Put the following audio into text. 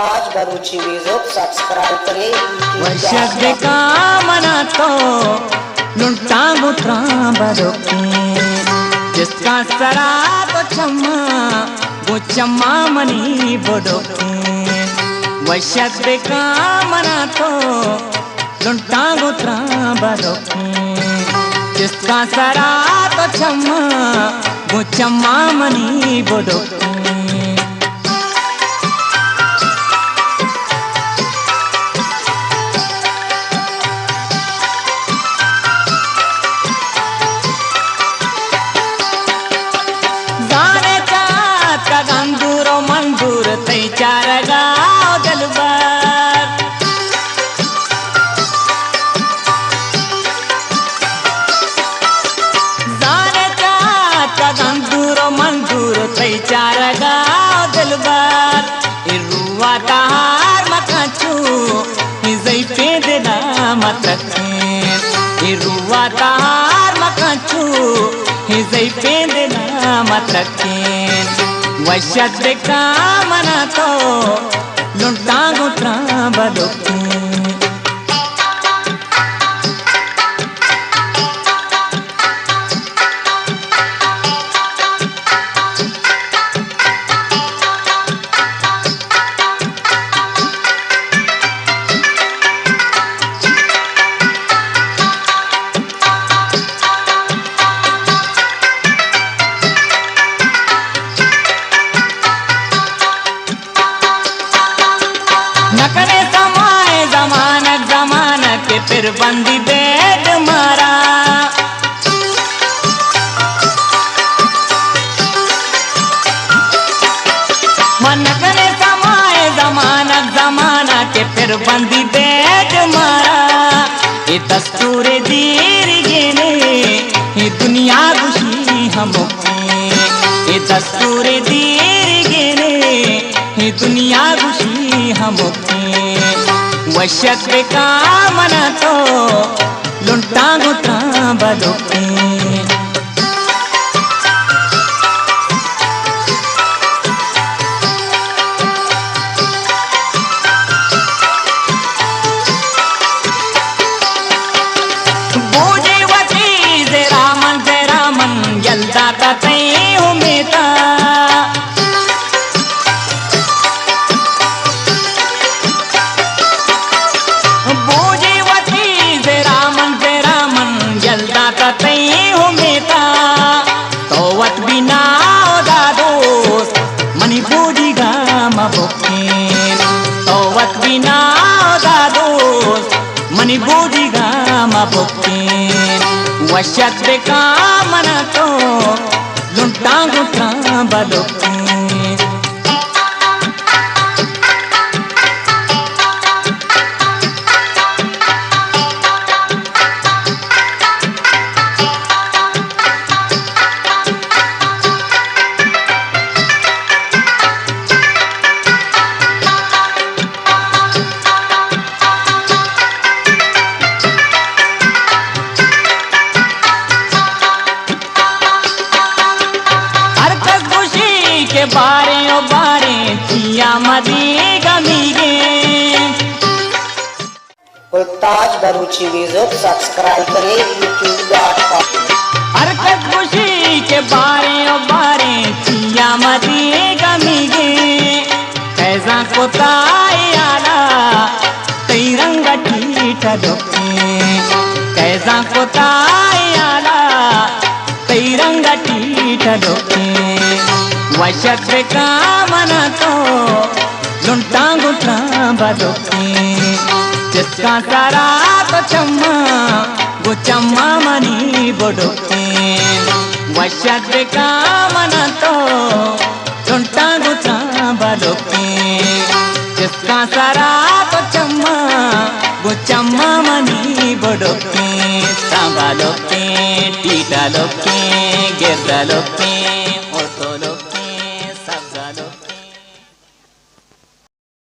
ताज बरूची music subscribe करें। वर्षक का मना तो लुंटा मुत्रा बरोकी जिसका सरा तो चम्मा वो चम्मा मनी बोडोकी। वर्षक का मना तो लुंटा मुत्रा बरोकी जिसका सरा तो चम्मा वो चम्मा मनी बोडोकी। मंदूर तई चार गाँव दलबार जाने चाचा गंदूर मंदूर तई चार गाँव दलबार इरुआ तार मकाचू इजई पे देना मत रखें। इरुआ तार मकाचू इजई पे देना मत रखें। वशत का मना तो लुंटा गुत्रा बलोकी। नकरे समाए जमानक के फिर बंदी बेद मारा। नकरे समाए जमानक के फिर बंदी बेद मारा। ये दस्तूर दीर गेने ये दुनिया खुशी हमकी। ये दस्तूर दीर गेने ये दुनिया खुशी हमकी। वशत का मना तो लुंटा गुत्रा बलोकी। बूझे वती जय रामन यल्दा तई उमेता। तई हुमेता तोवत बिना दादोस मनी बूझी गाम बोकेन। तोवत बिना दादोस मनी बूझी गाम बोकेन। वशत का मना तो लुंटा गुत्रा बलोकी। बारे ओ बारे किया मदी गमीगे। ताज बरूची म्यूजिक सब्सक्राइब करें youtube.com। हरकत खुशी के बारे ओ बारे किया मदी गमीगे। कैसा को ताई आला तई रंग ठीठा डोके। कैसा को ताई आला तई रंग ठीठा डोके। वशत का मना तो लुंटा गुत्रा बलोकी जिसका सारा तो चम्मा वो चम्मा मनी बोडोकी। वशत का मना तो लुंटा गुत्रा बलोकी जिसका सारा तो चम्मा वो चम्मा मनी बोडोकी। सांबा लोके टीटा लोके गिरदा लोके ओतो लोके सबजा लोके।